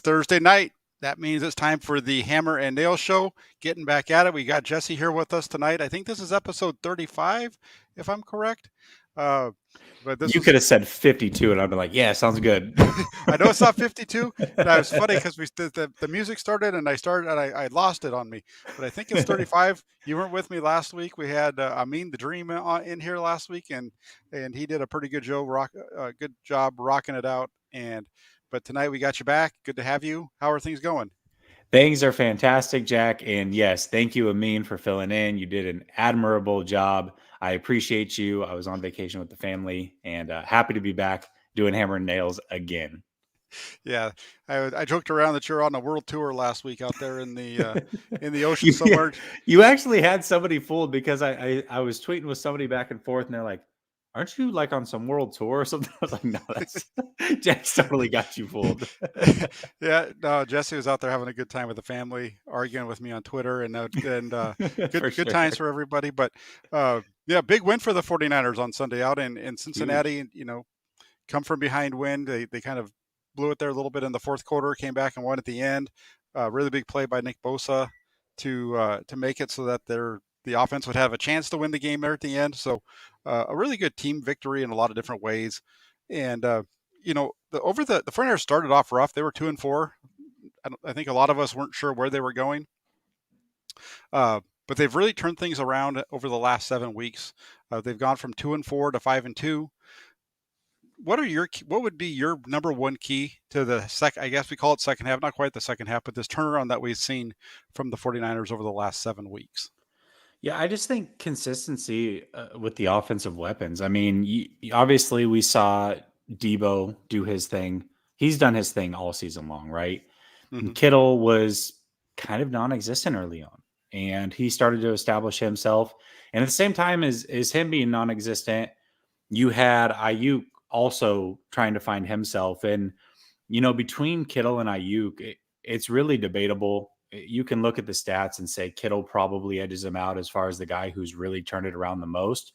It's Thursday night. That means it's time for the Hammer and Nail show. Getting back at it. We got Jessie here with us tonight. I think this is episode 35, if I'm correct. Uh, but this You was, could have said 52, and I'd be like, "Yeah, sounds good." I know it's not 52. And I was funny because the music started and I lost it on me. But I think it's 35. You weren't with me last week. We had Amin the Dream in here last week, and he did a pretty good job rocking it out. But tonight we got you back. Good to have you. How are things going? Things are fantastic, Jack. And yes, thank you, Amin, for filling in. You did an admirable job. I appreciate you. I was on vacation with the family and happy to be back doing Hammer and Nails again. Yeah, I joked around that you're on a world tour last week out there in the ocean you, somewhere. you actually had somebody fooled because I was tweeting with somebody back and forth, and they're like, "Aren't you like on some world tour or something?" I was like, "No, that's Jack's totally got you fooled." Yeah, no, Jessie was out there having a good time with the family, arguing with me on Twitter, and For good sure. times for everybody. But yeah, big win for the 49ers on Sunday out in Huge. Cincinnati. Come from behind win. They kind of blew it there a little bit in the fourth quarter, came back and won at the end. Really big play by Nick Bosa to make it so that the offense would have a chance to win the game there at the end. So a really good team victory in a lot of different ways. And the 49ers started off rough. They were 2-4. I think a lot of us weren't sure where they were going. But they've really turned things around over the last 7 weeks. They've gone from 2-4 to 5-2. What would be your number one key to the I guess we call it second half, not quite the second half, but this turnaround that we've seen from the 49ers over the last 7 weeks? Yeah, I just think consistency with the offensive weapons. I mean, obviously we saw Debo do his thing. He's done his thing all season long, right? Hmm. And Kittle was kind of non-existent early on, and he started to establish himself. And at the same time as him being non-existent, you had Ayuk also trying to find himself. And between Kittle and Ayuk, it's really debatable. You can look at the stats and say Kittle probably edges him out as far as the guy who's really turned it around the most.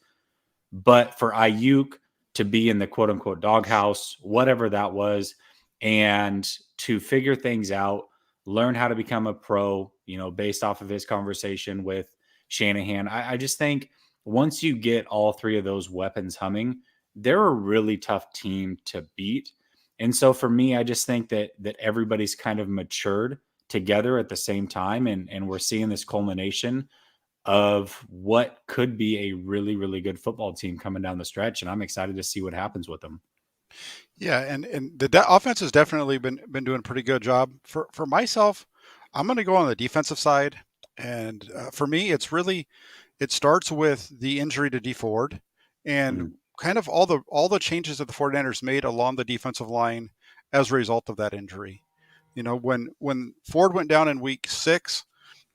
But for Ayuk to be in the quote unquote doghouse, whatever that was, and to figure things out, learn how to become a pro, based off of his conversation with Shanahan, I just think once you get all three of those weapons humming, they're a really tough team to beat. And so for me, I just think that everybody's kind of matured together at the same time, and we're seeing this culmination of what could be a really, really good football team coming down the stretch. And I'm excited to see what happens with them. Yeah, and the offense has definitely been doing a pretty good job. For myself, I'm going to go on the defensive side, and for me, it starts with the injury to D Ford, and Mm. kind of all the changes that the 49ers made along the defensive line as a result of that injury. When Ford went down in week 6,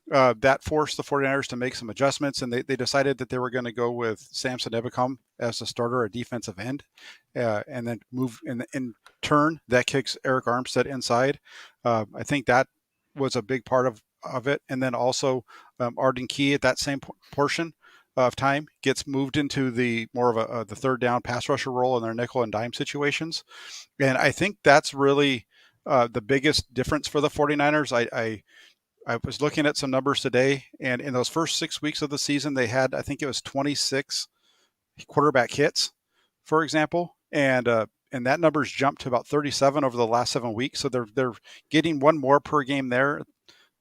that forced the 49ers to make some adjustments, and they decided that they were going to go with Samson Ebukam as the starter at defensive end, and then move in turn that kicks Eric Armstead inside. I think that was a big part of it, and then also Arden Key at that same portion of time gets moved into the more of the third down pass rusher role in their nickel and dime situations, and I think that's really the biggest difference for the 49ers. I was looking at some numbers today, and in those first 6 weeks of the season, they had, I think it was 26 quarterback hits, for example, and that number's jumped to about 37 over the last 7 weeks. So they're getting one more per game there.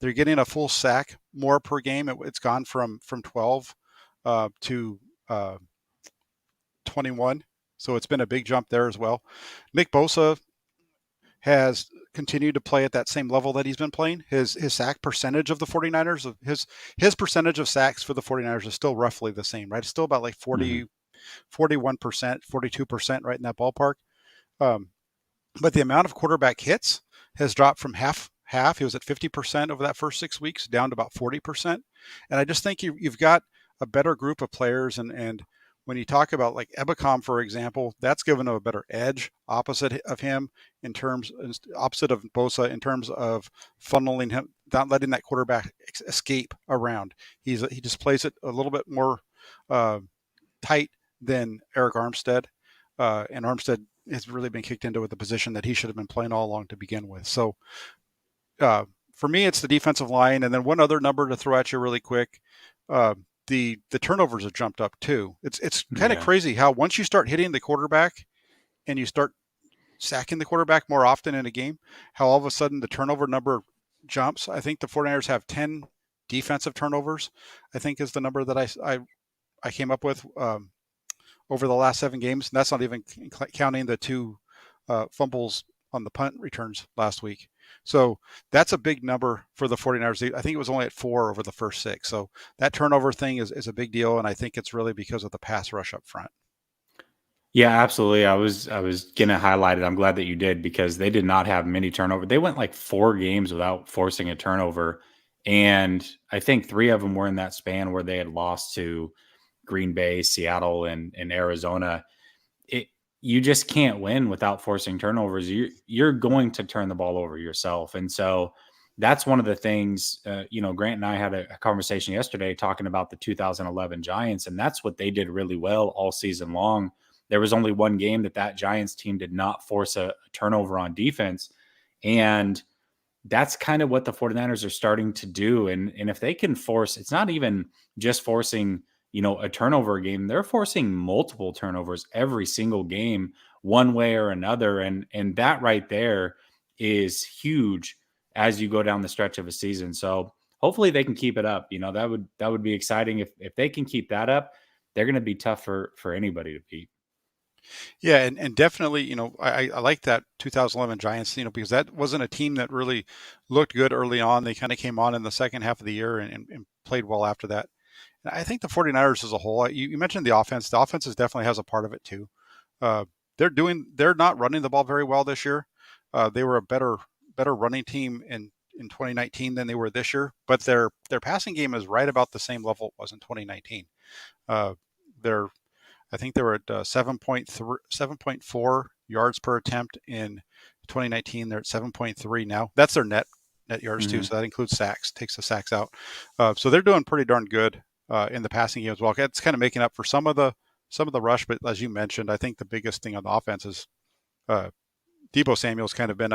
They're getting a full sack more per game. It's gone from 12 to 21. So it's been a big jump there as well. Nick Bosa has continued to play at that same level that he's been playing. His sack percentage of the 49ers, his percentage of sacks for the 49ers is still roughly the same, right? It's still about like 40, Mm-hmm. 41%, 42%, right in that ballpark. Um, but the amount of quarterback hits has dropped from half. He was at 50% over that first 6 weeks down to about 40%. And I just think you've got a better group of players. And when you talk about like Ebukam, for example, that's given him a better edge opposite of him opposite of Bosa in terms of funneling him, not letting that quarterback escape around. He just plays it a little bit more tight than Eric Armstead. And Armstead has really been kicked into the position that he should have been playing all along to begin with. So uh, for me, it's the defensive line, and then one other number to throw at you really quick. Uh, the turnovers have jumped up too. It's kind of Yeah. crazy how once you start hitting the quarterback and you start sacking the quarterback more often in a game, how all of a sudden the turnover number jumps. I think the 49ers have 10 defensive turnovers, I think is the number that I came up with over the last 7 games. And that's not even counting the 2 fumbles on the punt returns last week. So that's a big number for the 49ers. I think it was only at 4 over the first 6. So that turnover thing is a big deal. And I think it's really because of the pass rush up front. Yeah, absolutely. I was gonna highlight it. I'm glad that you did because they did not have many turnover. They went like 4 games without forcing a turnover, and I think 3 of them were in that span where they had lost to Green Bay, Seattle, and Arizona. It You just can't win without forcing turnovers. You're going to turn the ball over yourself, and so that's one of the things. Grant and I had a conversation yesterday talking about the 2011 Giants, and that's what they did really well all season long. There was only one game that Giants team did not force a turnover on defense, and that's kind of what the 49ers are starting to do. And if they can force, it's not even just forcing, a turnover game. They're forcing multiple turnovers every single game, one way or another. And that right there is huge as you go down the stretch of a season. So hopefully they can keep it up. That would be exciting. If they can keep that up, they're going to be tough for anybody to beat. Yeah, and definitely, I like that 2011 Giants, because that wasn't a team that really looked good early on. They kind of came on in the second half of the year and played well after that. And I think the 49ers as a whole, you mentioned the offense. The offense definitely has a part of it too. Uh, they're not running the ball very well this year. They were a better running team in 2019 than they were this year, but their passing game is right about the same level it was in 2019. Uh, they're I think they were at 7.3, 7.4 yards per attempt in 2019. They're at 7.3 now. That's their net yards too, Mhm. so that includes sacks. Takes the sacks out. So they're doing pretty darn good in the passing game as well. It's kind of making up for some of the rush, but as you mentioned, I think the biggest thing on the offense is uh, Debo Samuel's kind of been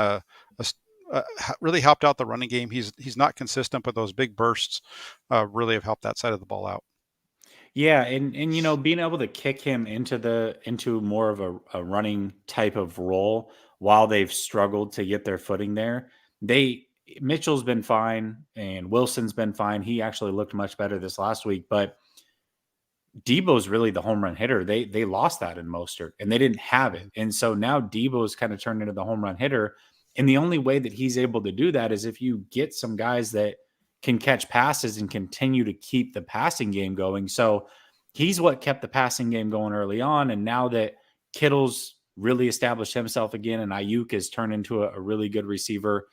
really helped out the running game. He's not consistent, but those big bursts really have helped that side of the ball out. Yeah, and being able to kick him into more of a running type of role while they've struggled to get their footing there. They Mitchell's been fine and Wilson's been fine. He actually looked much better this last week, but Debo's really the home run hitter. They lost that in Mostert and they didn't have it. And so now Debo's kind of turned into the home run hitter. And the only way that he's able to do that is if you get some guys that can catch passes and continue to keep the passing game going. So he's what kept the passing game going early on. And now that Kittle's really established himself again and Ayuk has turned into a really good receiver,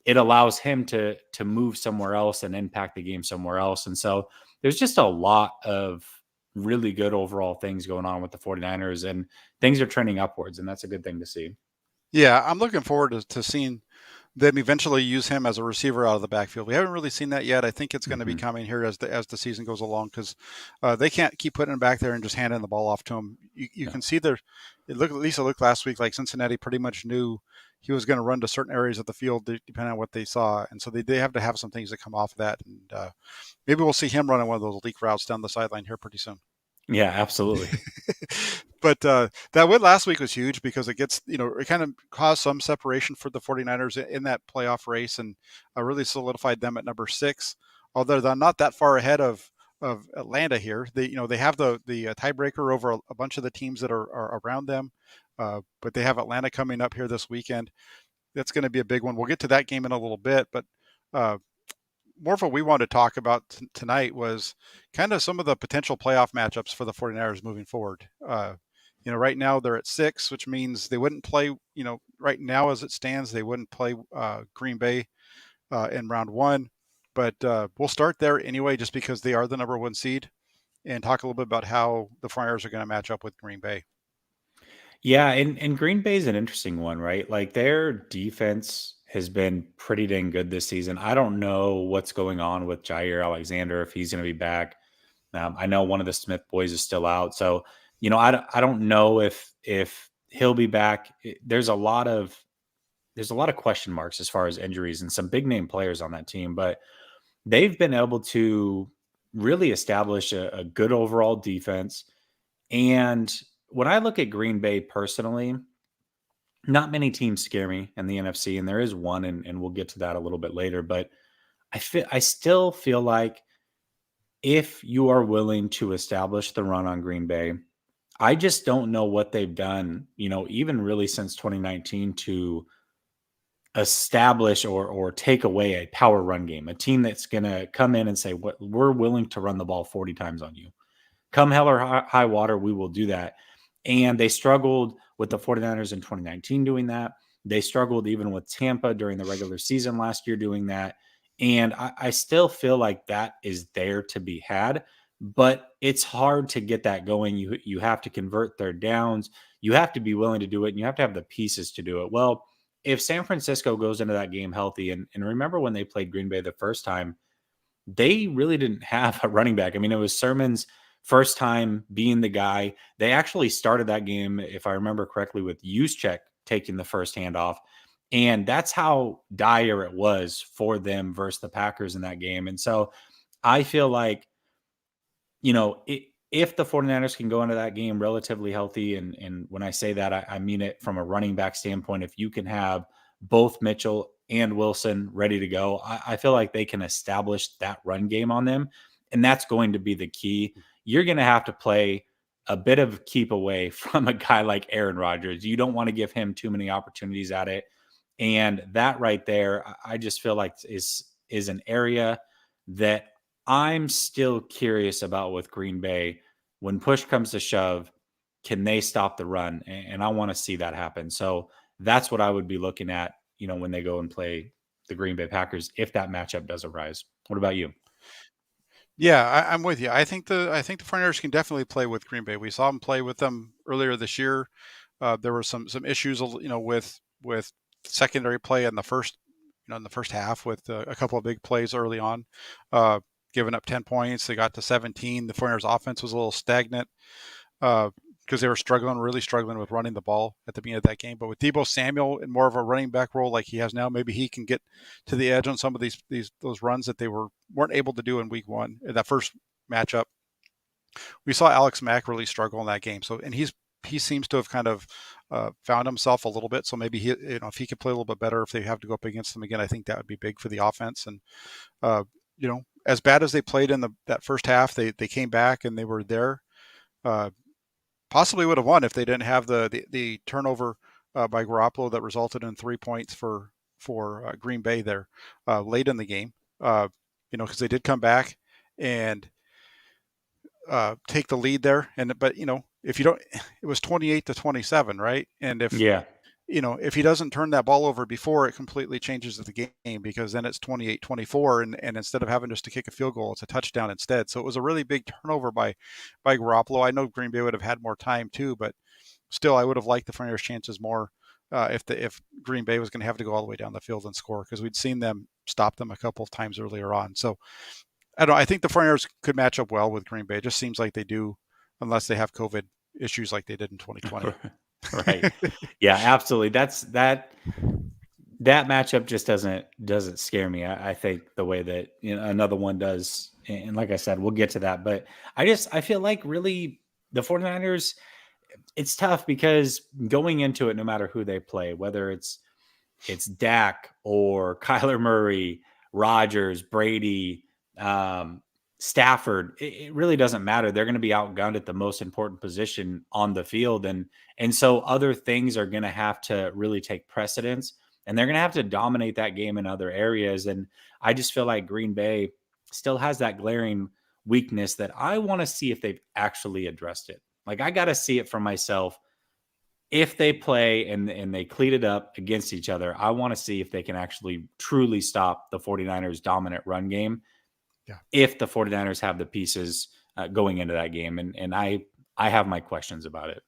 it allows him to move somewhere else and impact the game somewhere else. And so there's just a lot of really good overall things going on with the 49ers and things are trending upwards. And that's a good thing to see. Yeah, I'm looking forward to seeing them eventually use him as a receiver out of the backfield. We haven't really seen that yet. I think it's going to be Mhm. coming here as the season goes along because they can't keep putting him back there and just handing the ball off to him. You No. can see there. At least it looked last week like Cincinnati pretty much knew he was going to run to certain areas of the field depending on what they saw, and so they have to have some things that come off of that. And maybe we'll see him running one of those leak routes down the sideline here pretty soon. Yeah, absolutely. But that win last week was huge because it kind of caused some separation for the 49ers in that playoff race and really solidified them at number 6. Although they're not that far ahead of Atlanta here. They have the tiebreaker over a bunch of the teams that are around them. But they have Atlanta coming up here this weekend. That's going to be a big one. We'll get to that game in a little bit, but uh, more of what we wanted to talk about tonight was kind of some of the potential playoff matchups for the 49ers moving forward. Right now they're at 6, which means they wouldn't play, right now as it stands, they wouldn't play Green Bay in round 1. But we'll start there anyway, just because they are the number 1 seed, and talk a little bit about how the 49ers are going to match up with Green Bay. Yeah, and Green Bay's an interesting one, right? Like their defense has been pretty dang good this season. I don't know what's going on with Jair Alexander if he's going to be back. I know one of the Smith boys is still out, so I don't know if he'll be back. There's a lot of there's a lot of question marks as far as injuries and some big name players on that team, but they've been able to really establish a good overall defense. And when I look at Green Bay personally, not many teams scare me in the NFC, and there is one, and we'll get to that a little bit later. But I still feel like if you are willing to establish the run on Green Bay, I just don't know what they've done, even really since 2019 to establish or take away a power run game, a team that's going to come in and say, "What we're willing to run the ball 40 times on you. Come hell or high water, we will do that." And they struggled with the 49ers in 2019 doing that. They struggled even with Tampa during the regular season last year doing that. And I still feel like that is there to be had, but it's hard to get that going. You have to convert third downs. You have to be willing to do it, and you have to have the pieces to do it. Well, if San Francisco goes into that game healthy, and remember when they played Green Bay the first time, they really didn't have a running back. I mean, it was Sermon's first time being the guy. They actually started that game, if I remember correctly, with Juszczyk taking the first handoff. And that's how dire it was for them versus the Packers in that game. And so I feel like, if the 49ers can go into that game relatively healthy, and when I say that, I mean it from a running back standpoint, if you can have both Mitchell and Wilson ready to go, I feel like they can establish that run game on them. And that's going to be the key. You're going to have to play a bit of keep away from a guy like Aaron Rodgers. You don't want to give him too many opportunities at it. And that right there, I just feel like is an area that I'm still curious about with Green Bay. When push comes to shove, can they stop the run? And I want to see that happen. So that's what I would be looking at, when they go and play the Green Bay Packers, if that matchup does arise. What about you? Yeah, I'm with you. I think the 49ers can definitely play with Green Bay. We saw them play with them earlier this year. There were some issues, with secondary play in the first half with a couple of big plays early on, uh, giving up 10 points. They got to 17. The 49ers offense was a little stagnant because they were really struggling with running the ball at the beginning of that game. But with Deebo Samuel in more of a running back role like he has now, maybe he can get to the edge on some of those runs that they weren't able to do in week one. In that first matchup, we saw Alex Mack really struggle in that game. So, and he seems to have kind of found himself a little bit. So maybe if he could play a little bit better, if they have to go up against them again, I think that would be big for the offense. And uh, as bad as they played in that first half, they came back and they were there. Uh, Possibly would have won if they didn't have the turnover by Garoppolo that resulted in 3 points for Green Bay there late in the game. Because they did come back and take the lead there. But if you don't, it was 28-27, right? And Yeah. if he doesn't turn that ball over before, it completely changes the game because then it's 28-24, and instead of having just to kick a field goal, it's a touchdown instead. So it was a really big turnover by Garoppolo. I know Green Bay would have had more time too, but still, I would have liked the 49ers' chances more if Green Bay was going to have to go all the way down the field and score, because we'd seen them stop them a couple of times earlier on. So I don't know. I think the 49ers could match up well with Green Bay. It just seems like they do, unless they have COVID issues like they did in 2020. Right. Yeah, absolutely. That matchup just doesn't scare me. I think the way that another one does. And like I said, we'll get to that. But I feel like really the 49ers, it's tough because going into it, no matter who they play, whether it's Dak or Kyler Murray, Rodgers, Brady, Stafford, it really doesn't matter. They're going to be outgunned at the most important position on the field. And so other things are going to have to really take precedence, and they're going to have to dominate that game in other areas. And I just feel like Green Bay still has that glaring weakness that I want to see if they've actually addressed it. Like, I got to see it for myself. If they play and they cleat it up against each other, I want to see if they can actually truly stop the 49ers' dominant run game. Yeah. If the 49ers have the pieces going into that game. And I have my questions about it.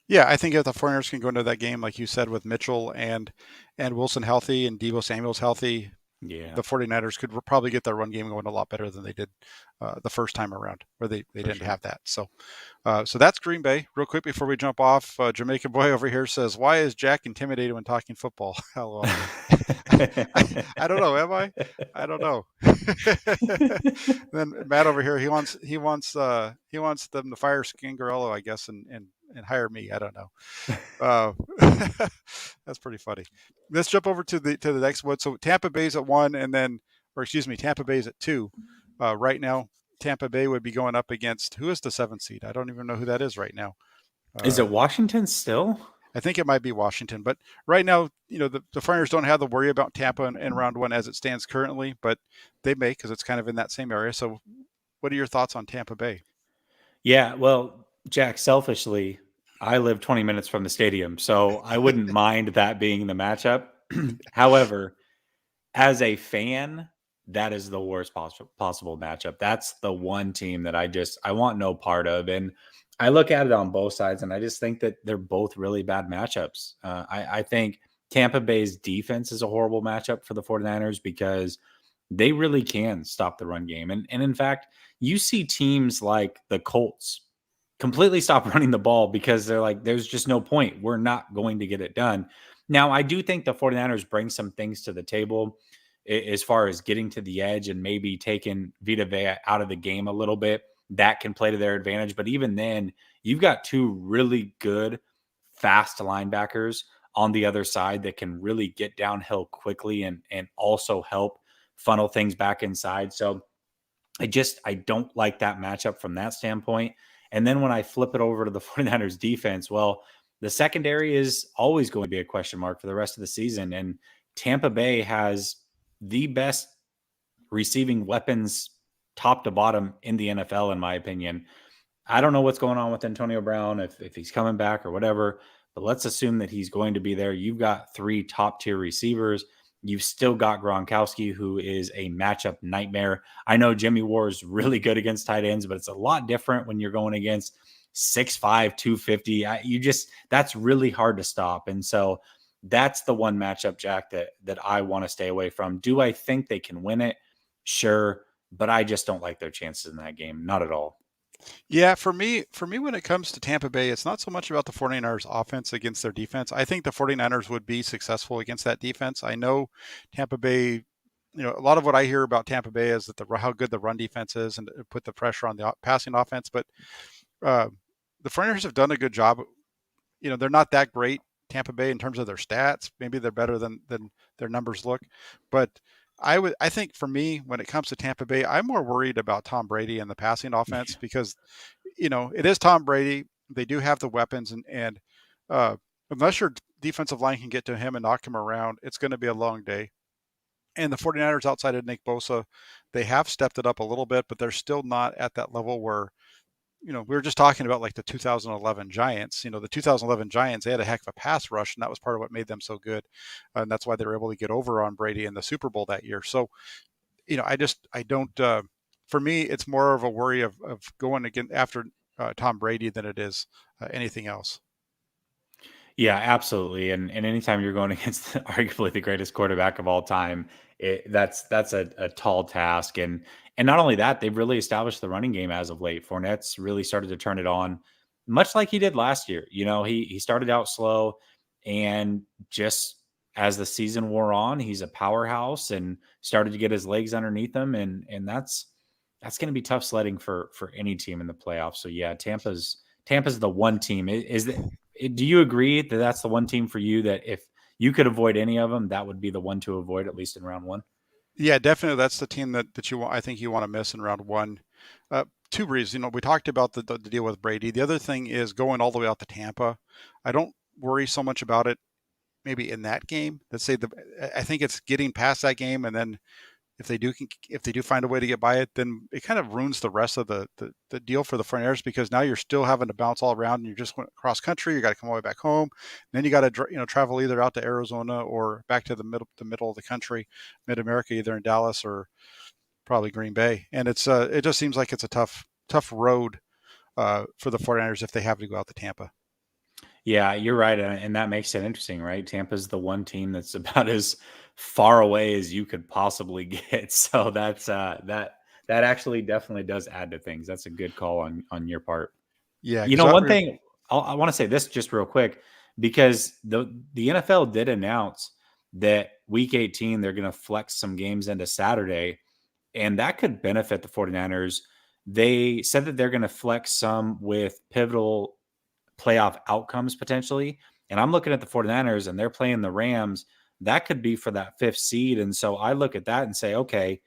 Yeah, I think if the 49ers can go into that game, like you said, with Mitchell and Wilson healthy and Deebo Samuel's healthy, Yeah, the 49ers could probably get their run game going a lot better than they did the first time around, where they for didn't sure. have that. So that's Green Bay. Real quick before we jump off, Jamaican boy over here says, "Why is Jack intimidated when talking football?" LOL. I don't know. Am I? I don't know. Then Matt over here, he wants them to fire Scangarello, I guess, and hire me. I don't know. Uh, that's pretty funny. Let's jump over to the next one. So Tampa Bay's at 1, and then, or excuse me, Tampa Bay's at 2. Right now, Tampa Bay would be going up against, who is the 7th seed? I don't even know who that is right now. Is Uh, it Washington still? I think it might be Washington, but right now, the Flyers don't have to worry about Tampa in round 1 as it stands currently, but they may, because it's kind of in that same area. So, what are your thoughts on Tampa Bay? Yeah, well, Jack, selfishly, I live 20 minutes from the stadium, so I wouldn't mind that being the matchup. However, as a fan, that is the worst possible matchup. That's the one team that I want no part of. And I look at it on both sides, and I just think that they're both really bad matchups. I think Tampa Bay's defense is a horrible matchup for the 49ers because they really can stop the run game. And in fact, you see teams like the Colts completely stop running the ball because they're like, there's just no point. We're not going to get it done. Now, I do think the 49ers bring some things to the table as far as getting to the edge and maybe taking Vita Vea out of the game a little bit. That can play to their advantage. But even then, you've got two really good, fast linebackers on the other side that can really get downhill quickly and also help funnel things back inside. So I don't like that matchup from that standpoint. And then when I flip it over to the 49ers defense, well, the secondary is always going to be a question mark for the rest of the season. And Tampa Bay has the best receiving weapons top to bottom in the NFL, in my opinion. I don't know what's going on with Antonio Brown, if he's coming back or whatever, but let's assume that he's going to be there. You've got three top tier receivers. You've still got Gronkowski, who is a matchup nightmare. I know Jimmy Ward is really good against tight ends, but it's a lot different when you're going against 6'5, 250. That's really hard to stop. And so that's the one matchup, Jack, that I want to stay away from. Do I think they can win it? Sure, but I just don't like their chances in that game. Not at all. Yeah, for me, when it comes to Tampa Bay, it's not so much about the 49ers offense against their defense. I think the 49ers would be successful against that defense. I know Tampa Bay, a lot of what I hear about Tampa Bay is that how good the run defense is and put the pressure on the passing offense, but uh, the 49ers have done a good job. They're not that great, Tampa Bay, in terms of their stats. Maybe they're better than their numbers look, but I think for me, when it comes to Tampa Bay, I'm more worried about Tom Brady and the passing offense because it is Tom Brady. They do have the weapons, and uh, unless your defensive line can get to him and knock him around, it's going to be a long day. And the 49ers, outside of Nick Bosa, they have stepped it up a little bit, but they're still not at that level where, we were just talking about like the 2011 Giants. The 2011 Giants, they had a heck of a pass rush, and that was part of what made them so good. And that's why they were able to get over on Brady in the Super Bowl that year. So, I don't, for me, it's more of a worry of going again after Tom Brady than it is anything else. Yeah, absolutely. And anytime you're going against arguably the greatest quarterback of all time, that's a tall task. And not only that, they've really established the running game as of late. Fournette's really started to turn it on, much like he did last year. He started out slow, and just as the season wore on, he's a powerhouse and started to get his legs underneath him. And that's going to be tough sledding for any team in the playoffs. So yeah, Tampa's the one team. Do you agree that that's the one team for you that if you could avoid any of them, that would be the one to avoid, at least in round one? Yeah, definitely. That's the team that you want. I think you want to miss in round 1. Two reasons. We talked about the deal with Brady. The other thing is going all the way out to Tampa. I don't worry so much about it. Maybe in that game, let's say I think it's getting past that game, and then if they do find a way to get by it, then it kind of ruins the rest of the deal for the front airs, because now you're still having to bounce all around and you're just going cross country. You got to come all the way back home. Then you got to travel either out to Arizona or back to the middle of the country, mid America, either in Dallas or probably Green Bay. And it just seems like it's a tough road for the 49ers if they have to go out to Tampa. Yeah, you're right, and that makes it interesting, right? Tampa's the one team that's about as far away as you could possibly get. So that's that actually definitely does add to things. That's a good call on your part. Yeah, You because know, one thing I want to say this just real quick because the NFL did announce that week 18 they're going to flex some games into Saturday, and that could benefit the 49ers. They said that they're going to flex some with pivotal playoff outcomes potentially. And I'm looking at the 49ers and they're playing the Rams. That could be for that fifth seed. And so I look at that and say, okay,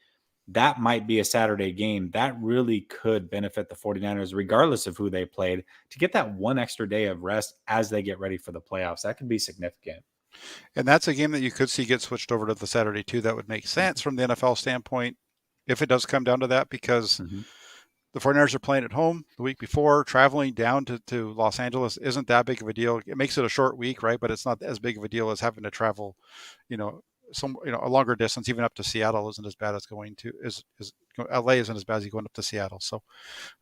that might be a Saturday game. That really could benefit the 49ers, regardless of who they played, to get that one extra day of rest as they get ready for the playoffs. That could be significant. and that's a game that you could see get switched over to the Saturday too. That would make sense from the NFL standpoint if it does come down to that, because Mm-hmm. the 49ers are playing at home the week before. Traveling down to Los Angeles isn't that big of a deal. It makes it a short week, right? But it's not as big of a deal as having to travel, you know, a longer distance, even up to Seattle isn't as bad as going to is LA isn't as bad as going up to Seattle. So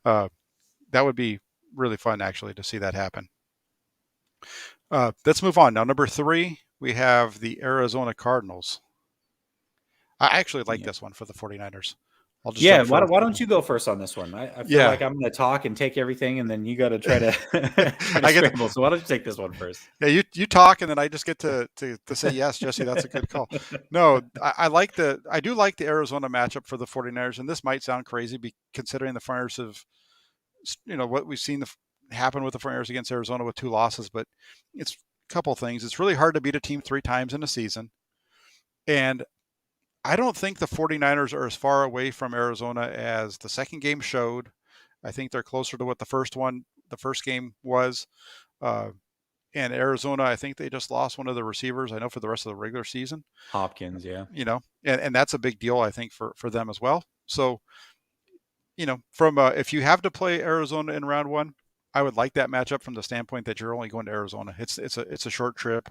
uh, that would be really fun actually to see that happen. Let's move on now. Number 3, we have the Arizona Cardinals. I actually like Yeah. this one for the 49ers. I'll just Yeah, jump first. why don't you go first on this one? I feel Yeah, like I'm going to talk and take everything, and then you got to try to try to I get scramble. So why don't you take this one first? Yeah, you talk and then I just get to say yes, Jesse. That's a good call. No, I do like the Arizona matchup for the 49ers, and this might sound crazy, considering the 49ers have what we've seen happen with the 49ers against Arizona with 2 losses, but it's a couple things. It's really hard to beat a team 3 times in a season, and I don't think the 49ers are as far away from Arizona as the second game showed. I think they're closer to what the first game was. Uh, and Arizona, I think they just lost one of the receivers. I know for the rest of the regular season, Hopkins, yeah. and that's a big deal, I think, for them as well. So, from if you have to play Arizona in round 1, I would like that matchup from the standpoint that you're only going to Arizona. It's a short trip.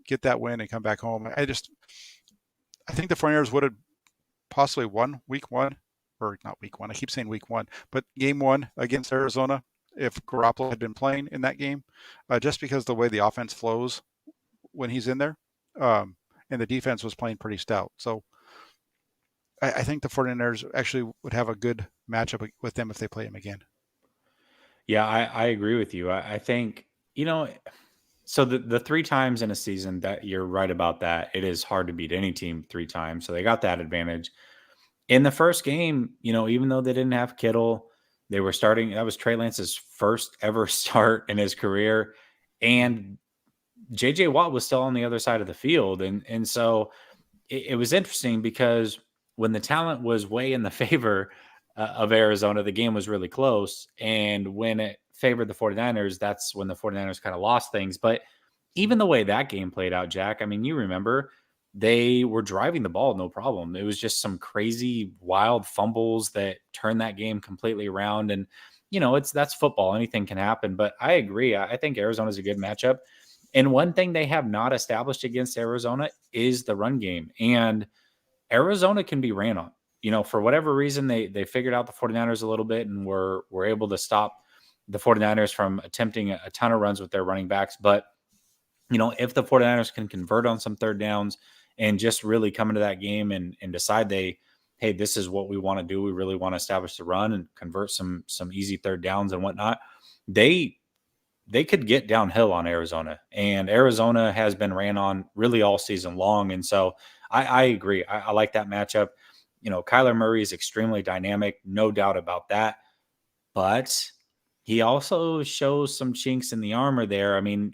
Get that win and come back home. I think the 49ers would have possibly won week 1, or not week 1. I keep saying week 1, but game 1 against Arizona if Garoppolo had been playing in that game, just because the way the offense flows when he's in there, and the defense was playing pretty stout. So I think the 49ers actually would have a good matchup with them if they play him again. Yeah, I agree with you. I think, so the 3 times in a season that you're right about that, it is hard to beat any team 3 times. So they got that advantage. In the first game, even though they didn't have Kittle, they were starting. That was Trey Lance's first ever start in his career. And JJ Watt was still on the other side of the field. And so it was interesting because when the talent was way in the favor of Arizona, the game was really close. And when it favored the 49ers, that's when the 49ers kind of lost things. But even the way that game played out, Jack, I mean, you remember they were driving the ball, no problem. It was just some crazy, wild fumbles that turned that game completely around. And, that's football. Anything can happen. But I agree. I think Arizona's a good matchup. And one thing they have not established against Arizona is the run game. And Arizona can be ran on. For whatever reason, they figured out the 49ers a little bit and were able to stop the 49ers from attempting a ton of runs with their running backs. But, if the 49ers can convert on some third downs and just really come into that game and decide hey, this is what we want to do. We really want to establish the run and convert some easy third downs and whatnot. They could get downhill on Arizona, and Arizona has been ran on really all season long. And so I agree. I like that matchup. Kyler Murray is extremely dynamic, no doubt about that. But he also shows some chinks in the armor there. I mean,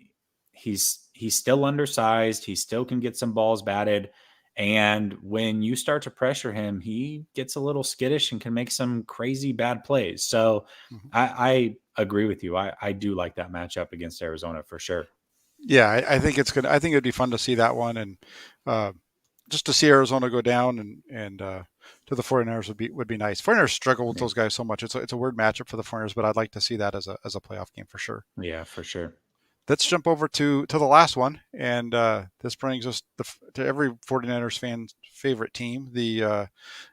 he's still undersized. He still can get some balls batted. And when you start to pressure him, he gets a little skittish and can make some crazy bad plays. So Mhm. I agree with you. I do like that matchup against Arizona for sure. Yeah, I think it's good. I think it'd be fun to see that one, and uh, just to see Arizona go down and to the 49ers would be nice. 49ers struggle with Yeah, those guys so much. It's a weird matchup for the 49ers, but I'd like to see that as a playoff game for sure. yeah, for sure. Let's jump over to the last one, and this brings us to every 49ers fan's favorite team, the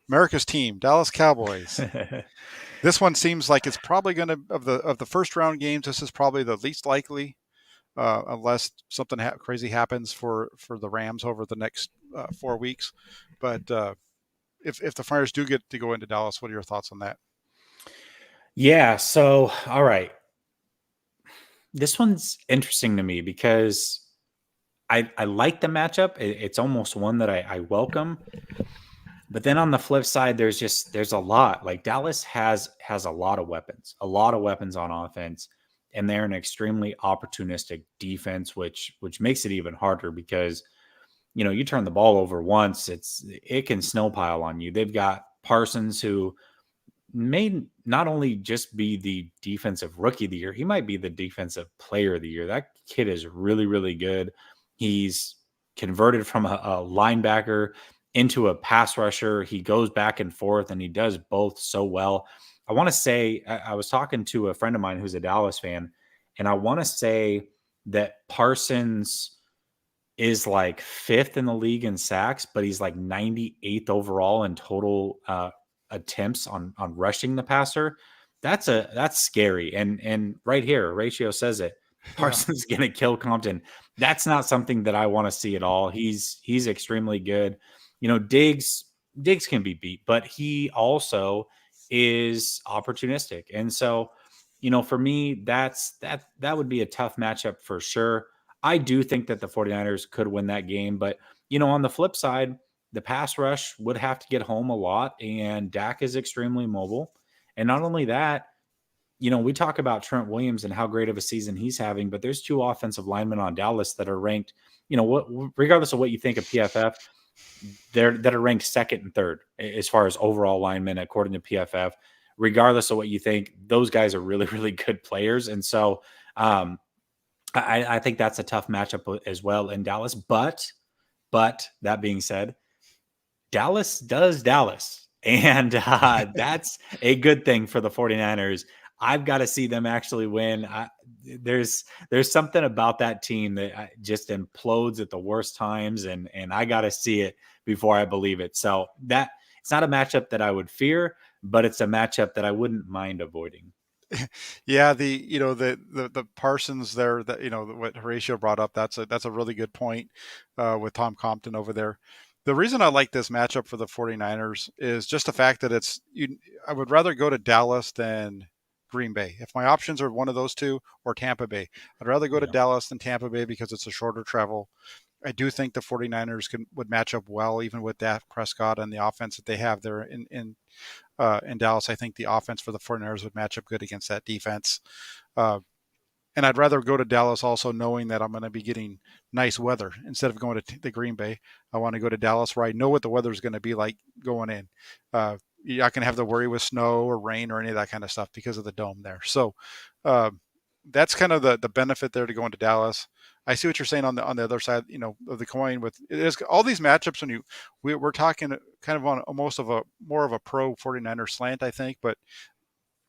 America's team, Dallas Cowboys. This one seems like it's probably going to of the first round games. This is probably the least likely. unless something crazy happens for the Rams over the next 4 weeks. But if the Flyers do get to go into Dallas, what are your thoughts on that? Yeah. So, all right. This one's interesting to me because I like the matchup. It's almost one that I welcome. But then on the flip side, there's a lot. Like Dallas has a lot of weapons on offense, and they're an extremely opportunistic defense, which makes it even harder because you turn the ball over once, it can snowpile on you. They've got Parsons, who may not only just be the defensive rookie of the year, he might be the defensive player of the year. That kid is really, really good. He's converted from a linebacker into a pass rusher. He goes back and forth and he does both so well. I want to say, I was talking to a friend of mine who's a Dallas fan, and I want to say that Parsons is like fifth in the league in sacks, but he's like 98th overall in total attempts on rushing the passer. That's scary. And right here, ratio says it. Yeah, Parsons gonna kill Compton. That's not something that I want to see at all. He's extremely good. Diggs can be beat, but he also is opportunistic. And so, for me, that would be a tough matchup for sure. I do think that the 49ers could win that game, but on the flip side, the pass rush would have to get home a lot, and Dak is extremely mobile. And not only that, we talk about Trent Williams and how great of a season he's having, but there's two offensive linemen on Dallas that are ranked, regardless of what you think of PFF, that are ranked second and third as far as overall linemen according to PFF. Regardless of what you think, those guys are really, really good players, and so I think that's a tough matchup as well in Dallas. But that being said, Dallas does Dallas. And that's a good thing for the 49ers. I've got to see them actually win. There's something about that team that just implodes at the worst times, and I got to see it before I believe it. So that it's not a matchup that I would fear, but it's a matchup that I wouldn't mind avoiding. yeah. The Parsons there, that what Horatio brought up. That's a really good point with Tom Compton over there. The reason I like this matchup for the 49ers is just the fact that I would rather go to Dallas than Green Bay. If my options are one of those two or Tampa Bay, I'd rather go to Yeah. Dallas than Tampa Bay because it's a shorter travel. I do think the 49ers would match up well, even with Dak Prescott and the offense that they have there in Dallas. I think the offense for the 49ers would match up good against that defense. Uh, and I'd rather go to Dallas also knowing that I'm going to be getting nice weather instead of going to the Green Bay. I want to go to Dallas where I know what the weather is going to be like going in. You're not going to have to worry with snow or rain or any of that kind of stuff because of the dome there. So uh, that's kind of the benefit there to go into Dallas. I see what you're saying on the other side, of the coin. With it is all these matchups when we're talking kind of on almost of a more of a pro 49er slant, I think. But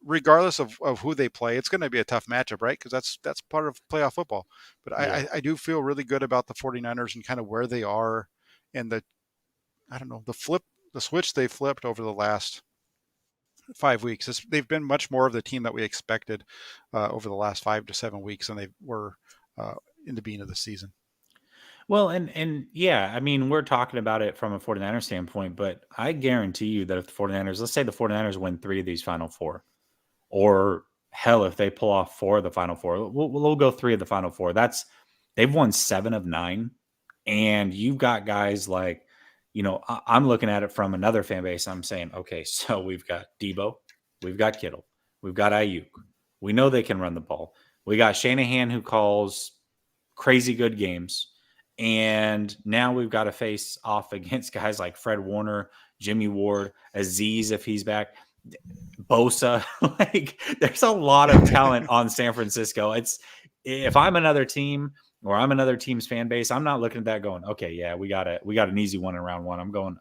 regardless of who they play, it's going to be a tough matchup, right? Because that's part of playoff football. But Yeah. I do feel really good about the 49ers and kind of where they are and I don't know, the switch they flipped over the last 5 weeks. They've been much more of the team that we expected over the last 5 to 7 weeks than they were in the beginning of the season. Well, and yeah, I mean, we're talking about it from a 49er standpoint, but I guarantee you that if the 49ers, let's say the 49ers win three of these final four, or hell, if they pull off four of the final four, we'll go three of the final four. They've won 7 of 9, and you've got guys like, I'm looking at it from another fan base. I'm saying, okay, so we've got Debo, we've got Kittle, we've got Ayuk. We know they can run the ball. We got Shanahan, who calls crazy good games. And now we've got to face off against guys like Fred Warner, Jimmy Ward, Aziz if he's back, Bosa. Like there's a lot of talent on San Francisco. If I'm another team or I'm another team's fan base, I'm not looking at that going, okay, yeah, we got an easy one in round one. I'm going,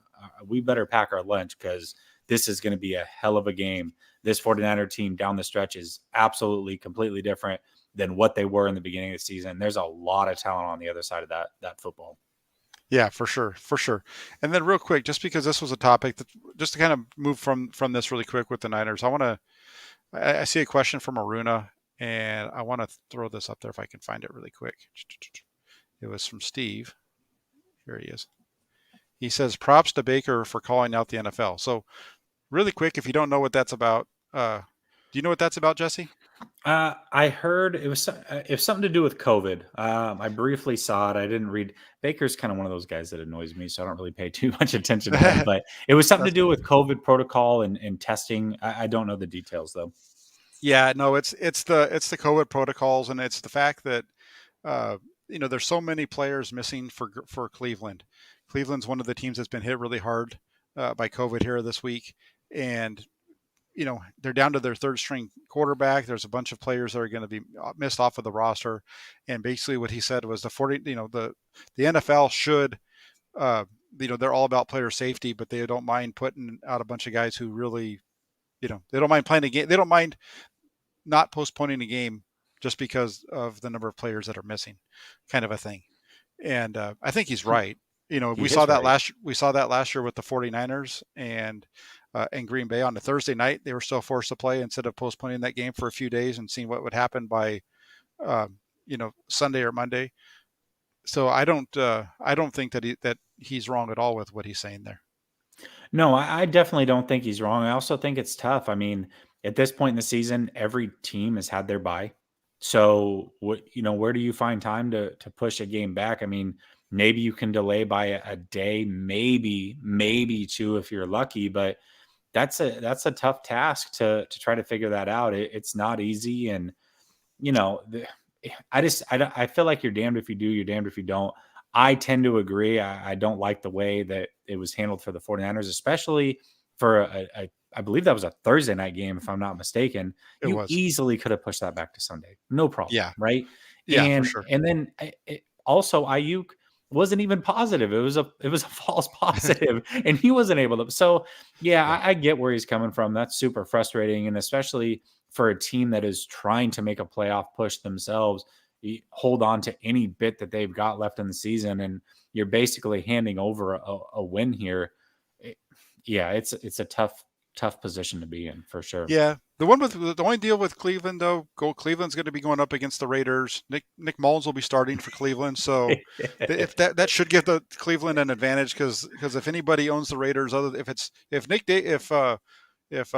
we better pack our lunch because this is going to be a hell of a game. This 49er team down the stretch is absolutely completely different than what they were in the beginning of the season. There's a lot of talent on the other side of that football. Yeah, for sure, for sure. And then real quick, just because this was a topic that just to kind of move from this really quick with the Niners, I see a question from Aruna. And I want to throw this up there if I can find it really quick. It was from Steve. Here he is. He says, props to Baker for calling out the NFL. So, really quick, if you don't know what that's about, do you know what that's about, Jesse? I heard it was something to do with COVID. I briefly saw it. I didn't read. Baker's kind of one of those guys that annoys me, so I don't really pay too much attention to him. But it was something to That's do with COVID protocol and testing. I don't know the details though. Yeah, no, it's the COVID protocols, and it's the fact that uh, there's so many players missing for Cleveland. Cleveland's one of the teams that's been hit really hard by COVID here this week, and they're down to their third string quarterback. There's a bunch of players that are going to be missed off of the roster, and basically what he said was the NFL should. Uh, they're all about player safety, but they don't mind putting out a bunch of guys who really, they don't mind playing a game. They don't mind not postponing a game just because of the number of players that are missing, kind of a thing. And I think he's right. He We saw is that right. last year with the 49ers and Green Bay on a Thursday night. They were still forced to play instead of postponing that game for a few days and seeing what would happen by Sunday or Monday. So I don't think that he's wrong at all with what he's saying there. No, I definitely don't think he's wrong. I also think it's tough. I mean, at this point in the season, every team has had their bye. So, where do you find time to push a game back? I mean, maybe you can delay by a day, maybe two if you're lucky, but that's a tough task to try to figure that out. It's not easy, and you know, the, I feel like you're damned if you do, you're damned if you don't. I tend to agree. I don't like the way that it was handled for the 49ers, especially for I believe that was a Thursday night game, if I'm not mistaken. It You was. easily could have pushed that back to Sunday. No problem. Yeah. Right. Yeah, for And sure. and then also Ayuk wasn't even positive. It was a false positive, and he wasn't able to. So yeah, Yeah. I get where he's coming from. That's super frustrating, and especially for a team that is trying to make a playoff push themselves, you hold on to any bit that they've got left in the season, and you're basically handing over a win here. It- yeah, it's a tough position to be in for sure. Yeah. The only deal with Cleveland though, Cleveland's going to be going up against the Raiders. Nick Mullins will be starting for Cleveland, so if that should give the Cleveland an advantage because if anybody owns the Raiders, if Nick da- if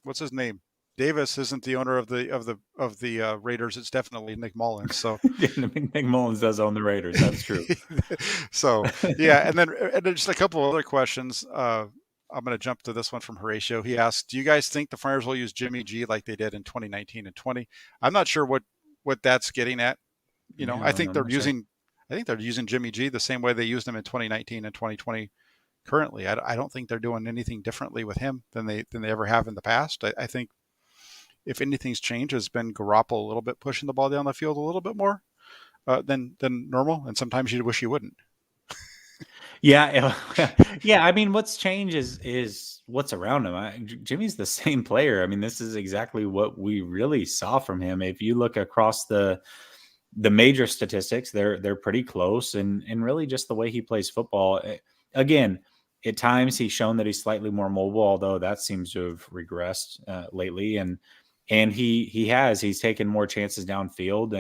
what's his name, Davis isn't the owner of the Raiders, it's definitely Nick Mullins. So Nick Mullins does own the Raiders. That's true. so yeah, and then just a couple of other questions. I'm going to jump to this one from Horatio. He asked, "Do you guys think the Friars will use Jimmy G like they did in 2019 and 20?" I'm not sure what that's getting at. Yeah, I think I'm they're not sure. using Jimmy G the same way they used him in 2019 and 2020 currently. I don't think they're doing anything differently with him than they ever have in the past. I think if anything's changed, has been Garoppolo a little bit pushing the ball down the field a little bit more than normal, and sometimes you wish you wouldn't. Yeah, yeah. I mean, what's changed is what's around him. Jimmy's the same player. I mean, this is exactly what we really saw from him. If you look across the major statistics, they're pretty close, and really just the way he plays football. Again, at times he's shown that he's slightly more mobile, although that seems to have regressed lately. And he's taken more chances downfield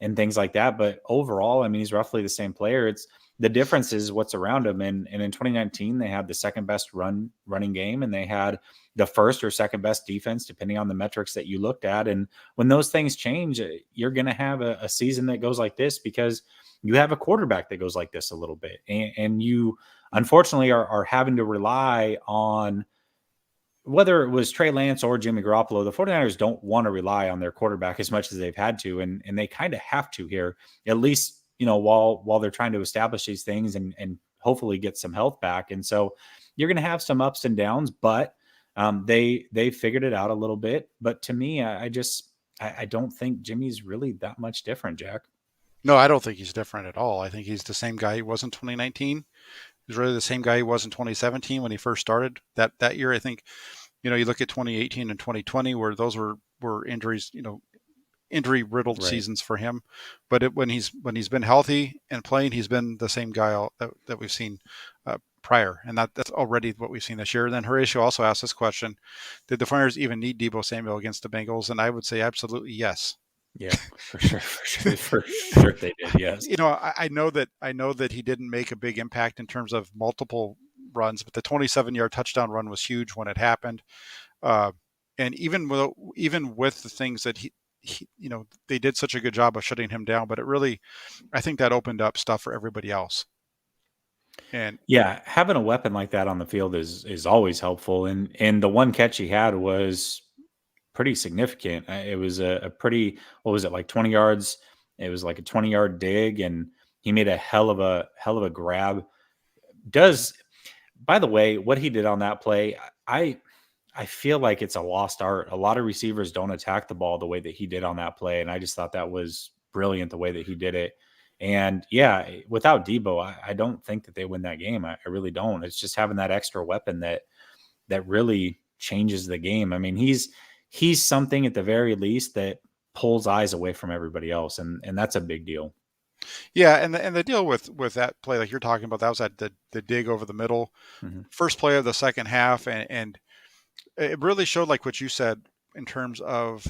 and things like that. But overall, I mean, he's roughly the same player. It's the difference is what's around him. And in 2019, they had the second best running game, and they had the first or second best defense, depending on the metrics that you looked at. And when those things change, you're going to have a season that goes like this because you have a quarterback that goes like this a little bit. And you, unfortunately, are having to rely on whether it was Trey Lance or Jimmy Garoppolo. The 49ers don't want to rely on their quarterback as much as they've had to. And they kind of have to here, at least, while they're trying to establish these things and hopefully get some health back. And so you're going to have some ups and downs, but they figured it out a little bit. But to me, I don't think Jimmy's really that much different, Jack. No, I don't think he's different at all. I think he's the same guy he was in 2019. He's really the same guy he was in 2017 when he first started. That year, I think, you look at 2018 and 2020 where those were injuries, injury riddled Right. seasons for him. But when he's been healthy and playing, he's been the same guy that we've seen prior, and that's already what we've seen this year. And then Horatio also asked this question: did the 49ers even need Deebo Samuel against the Bengals? And I would say absolutely yes. Yeah, for sure, for sure, for sure they did. Yes. I know that he didn't make a big impact in terms of multiple runs, but the 27-yard touchdown run was huge when it happened. Uh, and even with the things that they did such a good job of shutting him down, but it really, I think that opened up stuff for everybody else. And Yeah, having a weapon like that on the field is always helpful. And the one catch he had was pretty significant. It was a pretty, what was it, like 20 yards? It was like a 20-yard dig, and he made a hell of a grab. Does By the way, what he did on that play, I feel like it's a lost art. A lot of receivers don't attack the ball the way that he did on that play, and I just thought that was brilliant the way that he did it. And yeah, without Debo, I don't think that they win that game. I really don't. It's just having that extra weapon that really changes the game. I mean, he's something at the very least that pulls eyes away from everybody else, and that's a big deal. yeah, and the deal with that play, like you're talking about, that was at the dig over the middle, Mm-hmm. first play of the second half, and it really showed, like what you said, in terms of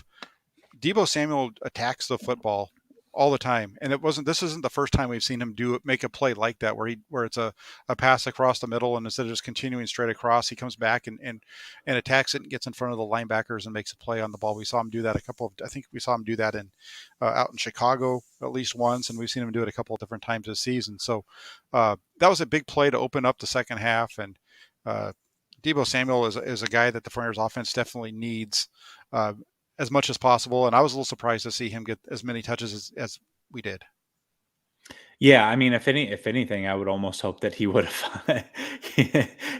Deebo Samuel attacks the football all the time, and this isn't the first time we've seen him make a play like that, where it's a pass across the middle, and instead of just continuing straight across, he comes back and attacks it and gets in front of the linebackers and makes a play on the ball. We saw him do that I think we saw him do that in out in Chicago at least once, and we've seen him do it a couple of different times this season. So that was a big play to open up the second half, and Deebo Samuel is a guy that the 49ers offense definitely needs uh, as much as possible. And I was a little surprised to see him get as many touches as we did. Yeah, I mean, if anything, I would almost hope that he would have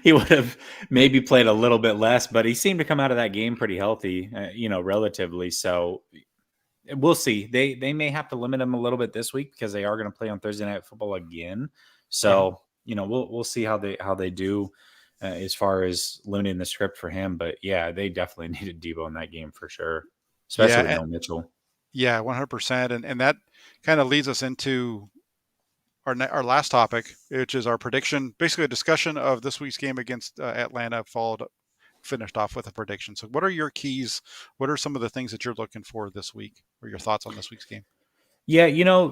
he would have maybe played a little bit less, but he seemed to come out of that game pretty healthy, relatively. So we'll see. They may have to limit him a little bit this week because they are going to play on Thursday Night Football again. Uh-huh. So we'll see how they do as far as limiting the script for him. But yeah, they definitely needed Debo in that game for sure, especially with Yeah. no Mitchell. Yeah, 100%. And that kind of leads us into our last topic, which is our prediction, basically a discussion of this week's game against Atlanta, finished off with a prediction. So what are your keys? What are some of the things that you're looking for this week, or your thoughts on this week's game? Yeah,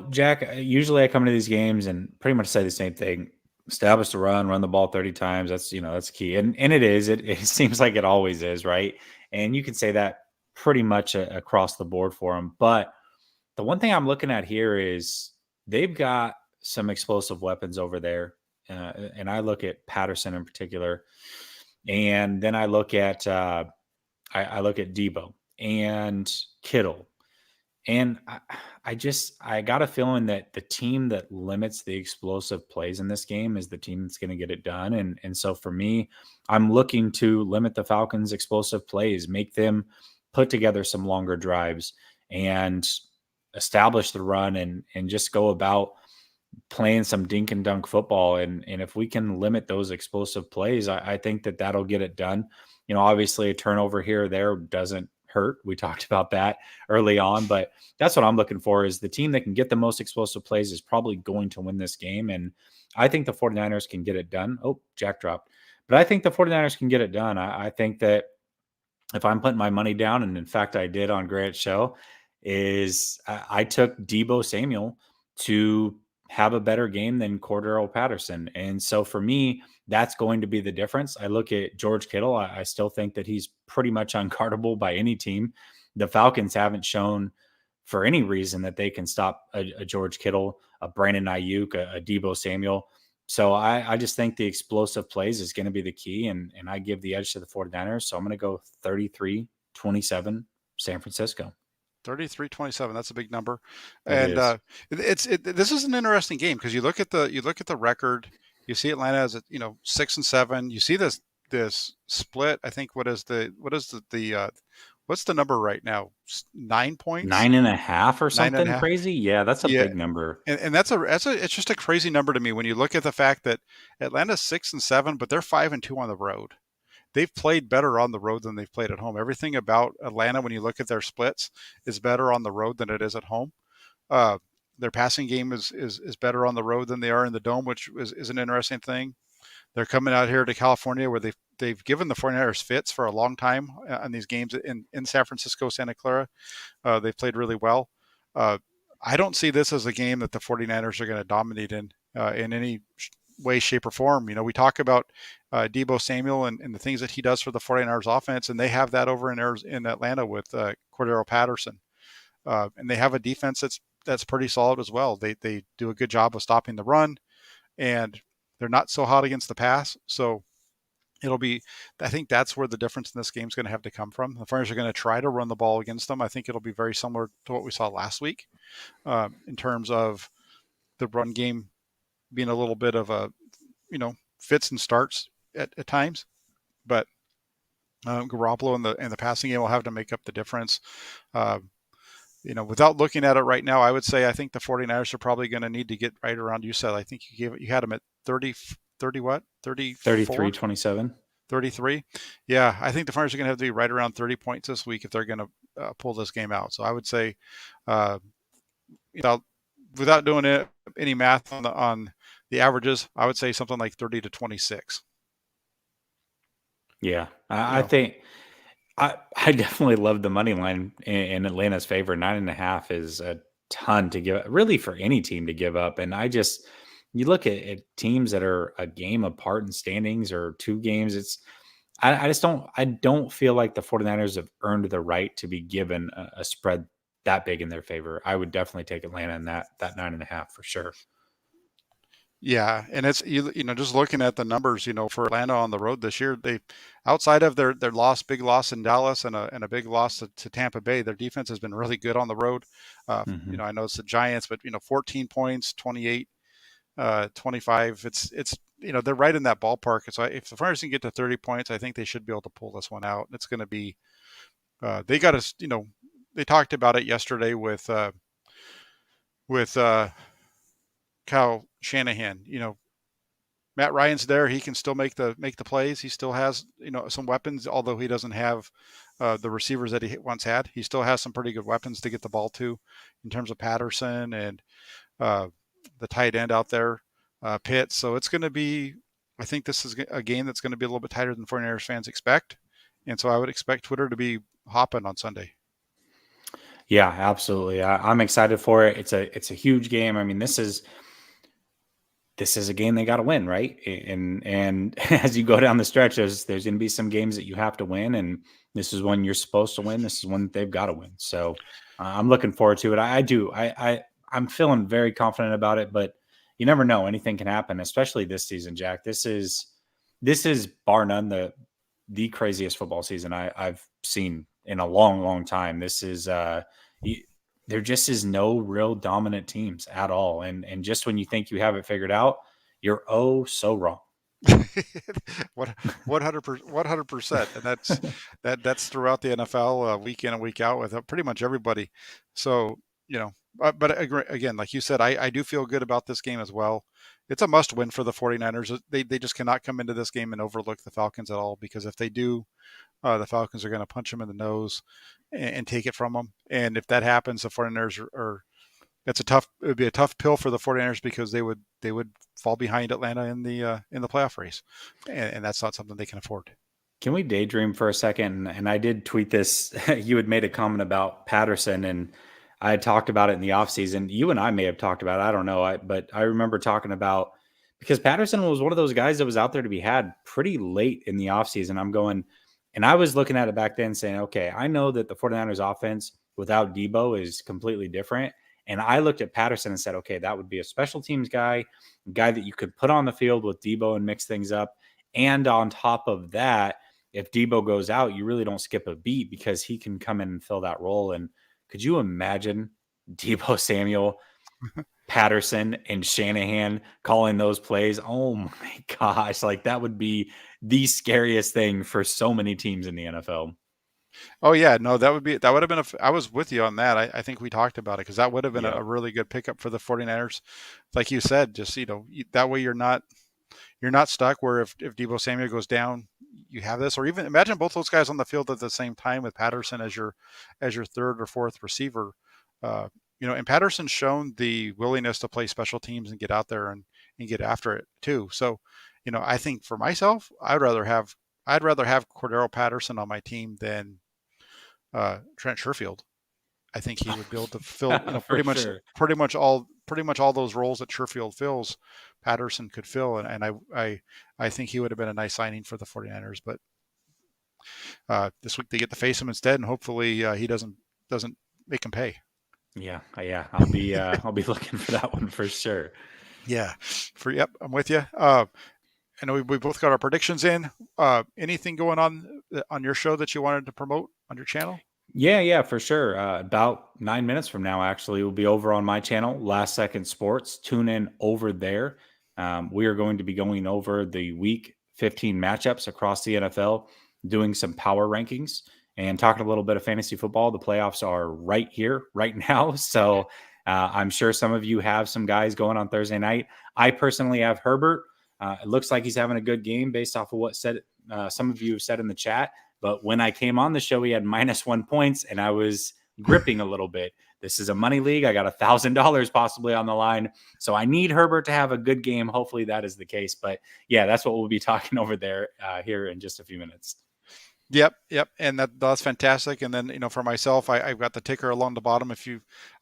Jack, usually I come to these games and pretty much say the same thing. Establish the run the ball 30 times. That's key. And it is. It seems like it always is, right? And you can say that pretty much across the board for them. But the one thing I'm looking at here is they've got some explosive weapons over there. And I look at Patterson in particular. And then I look at Debo and Kittle. And I got a feeling that the team that limits the explosive plays in this game is the team that's going to get it done. And so for me, I'm looking to limit the Falcons' explosive plays, make them put together some longer drives and establish the run and just go about playing some dink and dunk football. And if we can limit those explosive plays, I think that'll get it done. Obviously a turnover here or there doesn't hurt. We talked about that early on, but that's what I'm looking for is the team that can get the most explosive plays is probably going to win this game. And I think the 49ers can get it done. Oh, Jack dropped. But I think the 49ers can get it done. I think that if I'm putting my money down, and in fact I did on Grant's show, is I took Debo Samuel to have a better game than Cordero Patterson. And so for me, that's going to be the difference. I look at George Kittle. I still think that he's pretty much unguardable by any team. The Falcons haven't shown for any reason that they can stop a George Kittle, a Brandon Ayuk, a Debo Samuel. So I just think the explosive plays is going to be the key. And I give the edge to the 49ers. So I'm going to go 33-27 San Francisco. 33-27. That's a big number. It And is. this is an interesting game because you look at the record, you see Atlanta as 6-7. You see this split. I think what's the number right now? 9 points, 9.5 or nine and a something half. crazy. Yeah, that's a Yeah, big number. and it's just a crazy number to me when you look at the fact that Atlanta's 6-7, but they're 5-2 on the road. They've played better on the road than they've played at home. Everything about Atlanta, when you look at their splits, is better on the road than it is at home. Uh, their passing game is better on the road than they are in the dome, which is an interesting thing. They're coming out here to California where they've given the 49ers fits for a long time on these games in San Francisco, Santa Clara. They've played really well. Uh, I don't see this as a game that the 49ers are going to dominate in any way, shape, or form. We talk about Deebo Samuel and the things that he does for the 49ers offense, and they have that over in Atlanta with Cordero Patterson. And they have a defense that's pretty solid as well. They do a good job of stopping the run, and they're not so hot against the pass. So it'll be, I think that's where the difference in this game is going to have to come from. The 49ers are going to try to run the ball against them. I think it'll be very similar to what we saw last week in terms of the run game being a little bit of a, fits and starts at times. But Garoppolo and the passing game will have to make up the difference. Without looking at it right now, I would say I think the 49ers are probably going to need to get right around, you said, I think you had them at 30 what? 34? 33-27. 33. Yeah, I think the 49ers are going to have to be right around 30 points this week if they're going to pull this game out. So I would say, uh, without doing any math on the averages, I would say something like 30-26. Yeah, I think I definitely love the money line in Atlanta's favor. 9.5 is a ton to give, really, for any team to give up. And you look at teams that are a game apart in standings or 2 games. I don't feel like the 49ers have earned the right to be given a spread that big in their favor. I would definitely take Atlanta in that 9.5 for sure. Yeah, and it's just looking at the numbers, for Atlanta on the road this year, they, outside of their big loss in Dallas and a big loss to Tampa Bay, their defense has been really good on the road. I know it's the Giants, but 14 points, 28, 25. It's they're right in that ballpark. So if the 49ers can get to 30 points, I think they should be able to pull this one out. It's going to be they got to they talked about it yesterday with Kyle Shanahan. Matt Ryan's there. He can still make the plays. He still has some weapons, although he doesn't have the receivers that he once had. He still has some pretty good weapons to get the ball to, in terms of Patterson and the tight end out there, Pitts. So it's going to be. I think this is a game that's going to be a little bit tighter than 49ers fans expect, and so I would expect Twitter to be hopping on Sunday. Yeah, absolutely. I'm excited for it. It's a huge game. I mean, this is a game they got to win, right? And as you go down the stretch, there's going to be some games that you have to win, and this is one you're supposed to win. This is one they've got to win. So I'm looking forward to it. I'm feeling very confident about it, but you never know. Anything can happen, especially this season, Jack. This is bar none the craziest football season I've seen in a long, long time. This is there just is no real dominant teams at all. And just when you think you have it figured out, you're so wrong. 100%. And that's throughout the NFL, week in and week out, with pretty much everybody. So, but again, like you said, I do feel good about this game as well. It's a must win for the 49ers. They just cannot come into this game and overlook the Falcons at all, because if they do, the Falcons are going to punch them in the nose and take it from them. And if that happens, the 49ers it would be a tough pill for the 49ers, because they would fall behind Atlanta in the playoff race. And that's not something they can afford. Can we daydream for a second? And I did tweet this. You had made a comment about Patterson, and I had talked about it in the offseason. You and I may have talked about it. I don't know. But I remember talking about, because Patterson was one of those guys that was out there to be had pretty late in the offseason. I'm going, and I was looking at it back then saying, okay, I know that the 49ers offense without Deebo is completely different. And I looked at Patterson and said, okay, that would be a special teams guy that you could put on the field with Deebo and mix things up. And on top of that, if Deebo goes out, you really don't skip a beat, because he can come in and fill that role. And could you imagine Deebo Samuel, Patterson, and Shanahan calling those plays? Oh my gosh. Like, that would be the scariest thing for so many teams in the NFL. Oh yeah, no, that would have been I was with you on that. I think we talked about it, because that would have been a really good pickup for the 49ers. Like you said, just, that way you're not stuck where if Deebo Samuel goes down, you have this, or even imagine both those guys on the field at the same time with Patterson as your third or fourth receiver. And Patterson's shown the willingness to play special teams and get out there and get after it too. So I think for myself, I'd rather have Cordero Patterson on my team than Trent Sherfield. I think he would be able to fill, For sure. pretty much all those roles that Sherfield fills, Patterson could fill, and I think he would have been a nice signing for the 49ers. But this week they get to face him instead, and hopefully he doesn't make him pay. Yeah, yeah. I'll be looking for that one for sure. Yeah, yep, I'm with you. I know we both got our predictions in. Anything going on your show that you wanted to promote on your channel? Yeah, yeah, for sure. About 9 minutes from now, actually, we'll be over on my channel, Last Second Sports. Tune in over there. We are going to be going over the Week 15 matchups across the NFL, doing some power rankings, and talking a little bit of fantasy football. The playoffs are right here, right now. So I'm sure some of you have some guys going on Thursday night. I personally have Herbert. It looks like he's having a good game based off of what some of you have said in the chat. But when I came on the show, he had -1 points, and I was gripping a little bit. This is a money league. I got $1,000 possibly on the line. So I need Herbert to have a good game. Hopefully that is the case. But yeah, that's what we'll be talking over there here in just a few minutes. Yep, and that's fantastic. And then for myself, I've got the ticker along the bottom.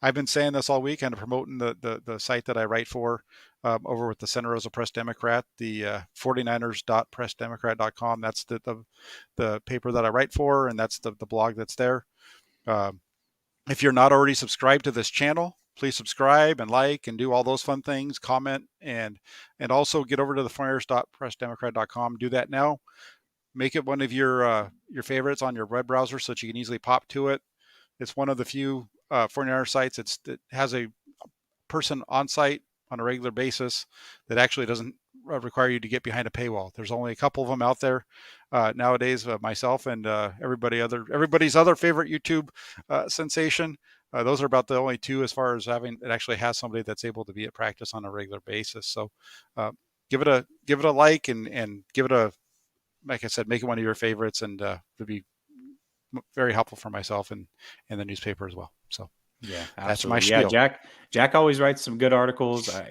I've been saying this all week and promoting the site that I write for over with the Santa Rosa Press Democrat, the 49ers.pressdemocrat.com. That's the paper that I write for, and that's the blog that's there. If you're not already subscribed to this channel, please subscribe and like and do all those fun things, comment, and also get over to the 49ers.pressdemocrat.com. Do that now. Make it one of your favorites on your web browser so that you can easily pop to it. It's one of the few 49er sites that has a person on site on a regular basis that actually doesn't require you to get behind a paywall. There's only a couple of them out there nowadays. Myself and everybody's other favorite YouTube sensation. Those are about the only two as far as having it actually has somebody that's able to be at practice on a regular basis. So give it a like and give it like I said, make it one of your favorites, and it'd be very helpful for myself and the newspaper as well. So yeah, that's my absolutely. spiel. Yeah, Jack always writes some good articles. I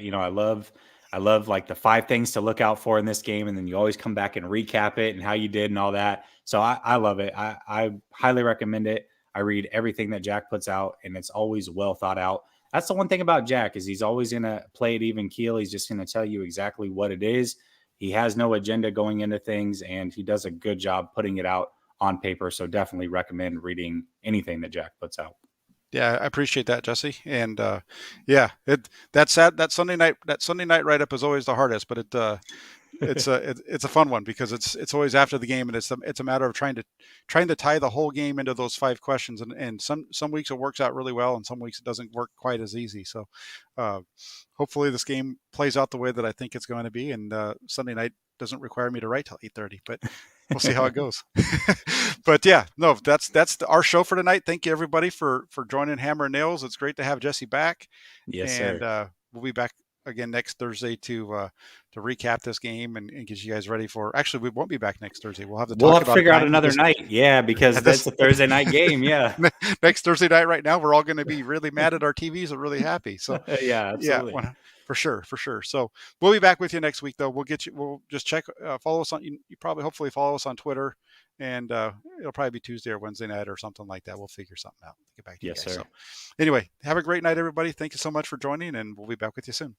love like the 5 things to look out for in this game, and then you always come back and recap it and how you did and all that. So I love it. I highly recommend it. I read everything that Jack puts out, and it's always well thought out. That's the one thing about Jack is he's always going to play it even keel. He's just going to tell you exactly what it is. He has no agenda going into things, and he does a good job putting it out on paper. So definitely recommend reading anything that Jack puts out. Yeah, I appreciate that, Jesse. And yeah, that Sunday night write up is always the hardest, but it's a fun one because it's always after the game, and it's a matter of trying to tie the whole game into those 5 questions, and some weeks it works out really well, and some weeks it doesn't work quite as easy. So hopefully this game plays out the way that I think it's going to be, and Sunday night doesn't require me to write till 8:30, but we'll see how it goes. But yeah, no, that's our show for tonight. Thank you everybody for joining Hammer and Nails. It's great to have Jesse back, Yes, and sir. we'll be back again next Thursday to recap this game and get you guys ready for. Actually, we won't be back next Thursday. We'll have to We'll talk have to about it figure out tonight another because night. Yeah, because at this that's a Thursday night game. Yeah. next Thursday night right now, we're all going to be really mad at our TVs and really happy. So Yeah, yeah, absolutely. for sure. So we'll be back with you next week, though. We'll just check, follow us on. You probably hopefully follow us on Twitter, and it'll probably be Tuesday or Wednesday night or something like that. We'll figure something out. Get back to you Yes, guys. sir. So anyway, have a great night, everybody. Thank you so much for joining, and we'll be back with you soon.